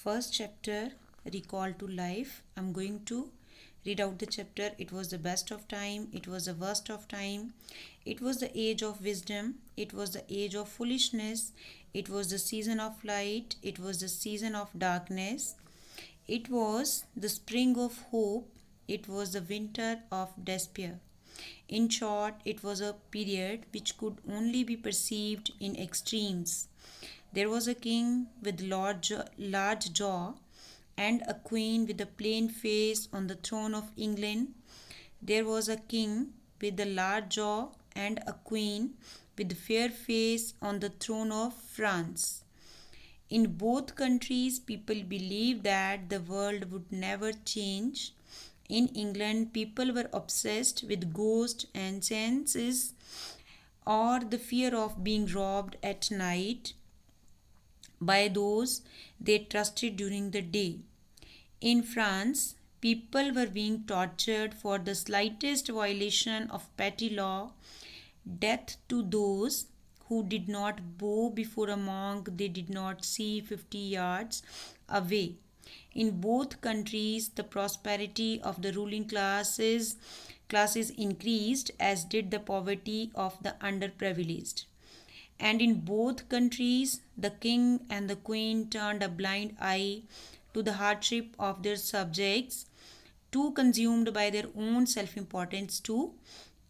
first chapter, Recall to Life. I'm going to read out the chapter. It was the best of time, it was the worst of time, it was the age of wisdom, it was the age of foolishness, it was the season of light, it was the season of darkness, it was the spring of hope, it was the winter of despair. In short, it was a period which could only be perceived in extremes. There was a king with large jaw and a queen with a plain face on the throne of England. There was a king with a large jaw and a queen with a fair face on the throne of France. In both countries, people believed that the world would never change. In England, people were obsessed with ghosts and senses or the fear of being robbed at night by those they trusted during the day. In France, people were being tortured for the slightest violation of petty law, death to those who did not bow before a monk they did not see 50 yards away. In both countries, the prosperity of the ruling classes increased, as did the poverty of the underprivileged. And in both countries, the king and the queen turned a blind eye to the hardship of their subjects, too consumed by their own self importance to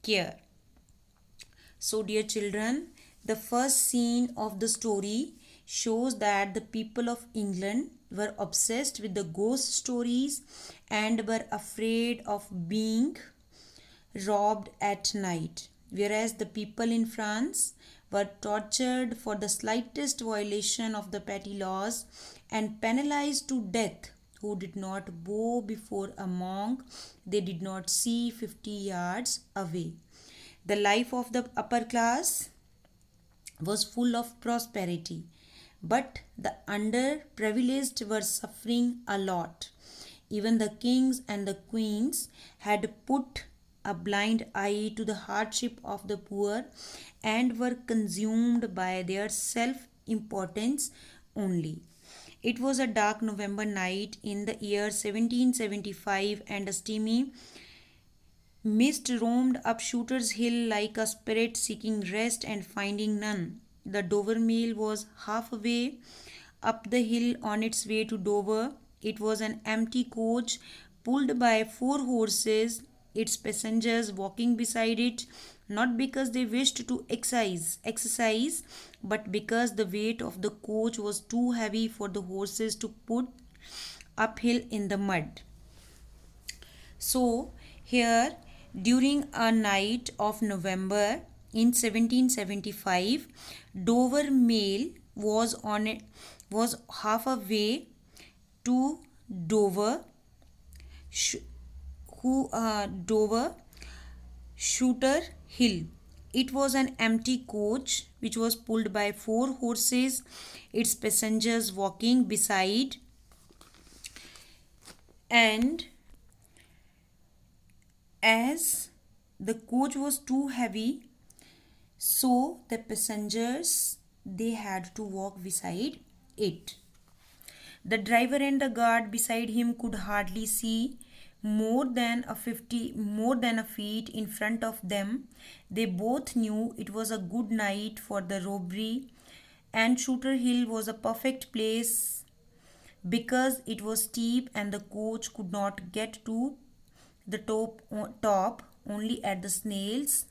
care. So, dear children, the first scene of the story shows that the people of England were obsessed with the ghost stories and were afraid of being robbed at night, whereas the people in France were tortured for the slightest violation of the petty laws and penalized to death who did not bow before a monk they did not see 50 yards away. The life of the upper class was full of prosperity, but the underprivileged were suffering a lot. Even the kings and the queens had put a blind eye to the hardship of the poor and were consumed by their self importance only. It was a dark November night in the year 1775, and a steamy mist roamed up Shooter's Hill like a spirit seeking rest and finding none. The Dover mail was halfway up the hill on its way to Dover. It was an empty coach pulled by 4 horses, its passengers walking beside it, not because they wished to exercise, but because the weight of the coach was too heavy for the horses to put uphill in the mud. So, here during a night of November in 1775, Dover Mail was half a way to Dover, Shooter Hill. It was an empty coach which was pulled by 4 horses, its passengers walking beside, and as the coach was too heavy, so the passengers they had to walk beside it. The driver and the guard beside him could hardly see more than a feet in front of them. They both knew it was a good night for the robbery, and Shooter Hill was a perfect place because it was steep and the coach could not get to the top only at the snail's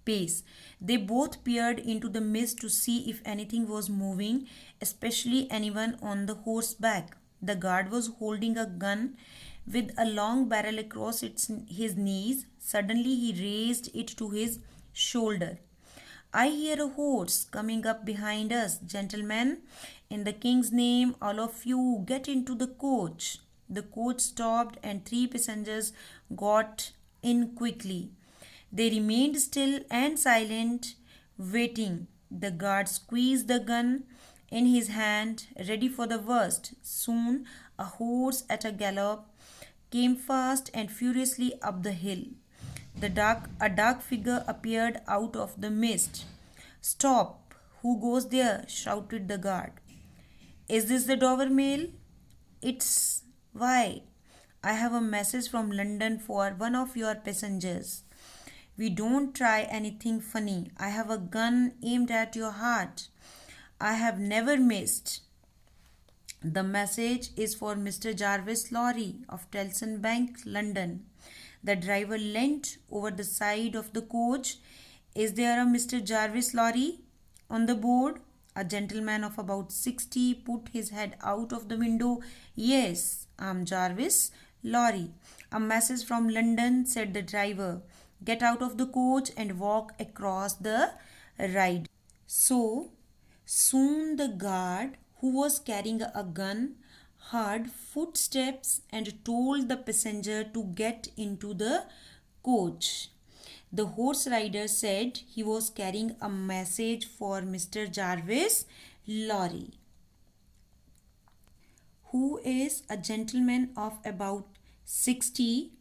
pace. They both peered into the mist to see if anything was moving, especially anyone on the horseback. The guard was holding a gun with a long barrel across his knees. Suddenly he raised it to his shoulder. "I hear a horse coming up behind us. Gentlemen, in the king's name, all of you get into the coach." The coach stopped and 3 passengers got in quickly. They remained still and silent, waiting. The guard squeezed the gun in his hand, ready for the worst. Soon, a horse at a gallop came fast and furiously up the hill. A dark figure appeared out of the mist. "Stop! Who goes there?" shouted the guard. Is this the Dover mail? It's why. I have a message from London for one of your passengers. We don't try anything funny. I have a gun aimed at your heart. I have never missed. The message is for Mr. Jarvis Lorry of Tellson Bank, London. The driver leant over the side of the coach. Is there a Mr. Jarvis Lorry on the board? A gentleman of about 60 put his head out of the window. Yes, I'm Jarvis Lorry. A message from London, said the driver. Get out of the coach and walk across the ride. So soon the guard, who was carrying a gun, heard footsteps and told the passenger to get into the coach. The horse rider said he was carrying a message for Mr. Jarvis Lorry, who is a gentleman of about 60,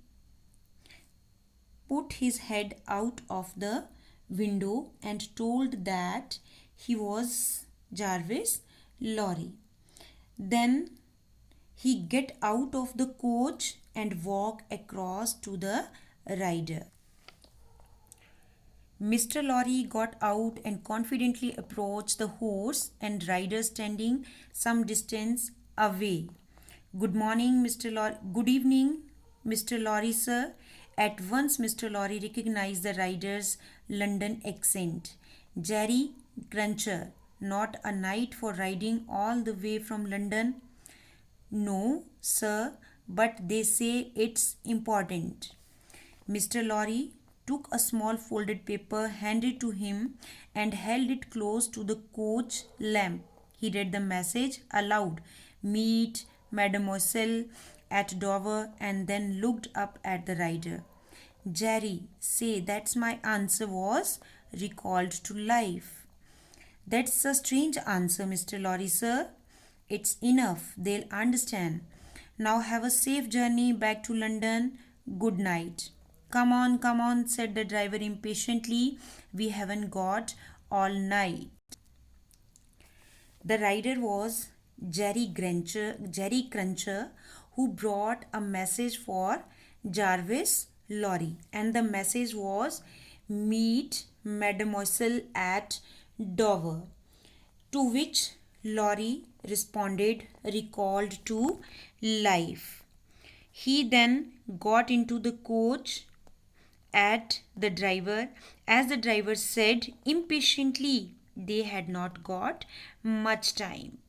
put his head out of the window and told that he was Jarvis Lorry. Then he get out of the coach and walk across to the rider. Mr. Lorry got out and confidently approached the horse and rider standing some distance away. Good morning, Mr. Lorry. Good evening, Mr. Lorry, sir. At once, Mr. Lorry recognized the rider's London accent. Jerry Cruncher, not a night for riding all the way from London? No, sir, but they say it's important. Mr. Lorry took a small folded paper, handed to him, and held it close to the coach lamp. He read the message aloud. Meet Mademoiselle at Dover, and then looked up at the rider. Jerry, say that's my answer was recalled to life. That's a strange answer, Mr. Lorry, sir. It's enough. They'll understand. Now have a safe journey back to London. Good night. Come on, said the driver impatiently. We haven't got all night. The rider was Jerry Cruncher, who brought a message for Jarvis Lorry, and the message was meet Mademoiselle at Dover, to which Lorry responded recalled to life. He then got into the coach as the driver said impatiently, they had not got much time.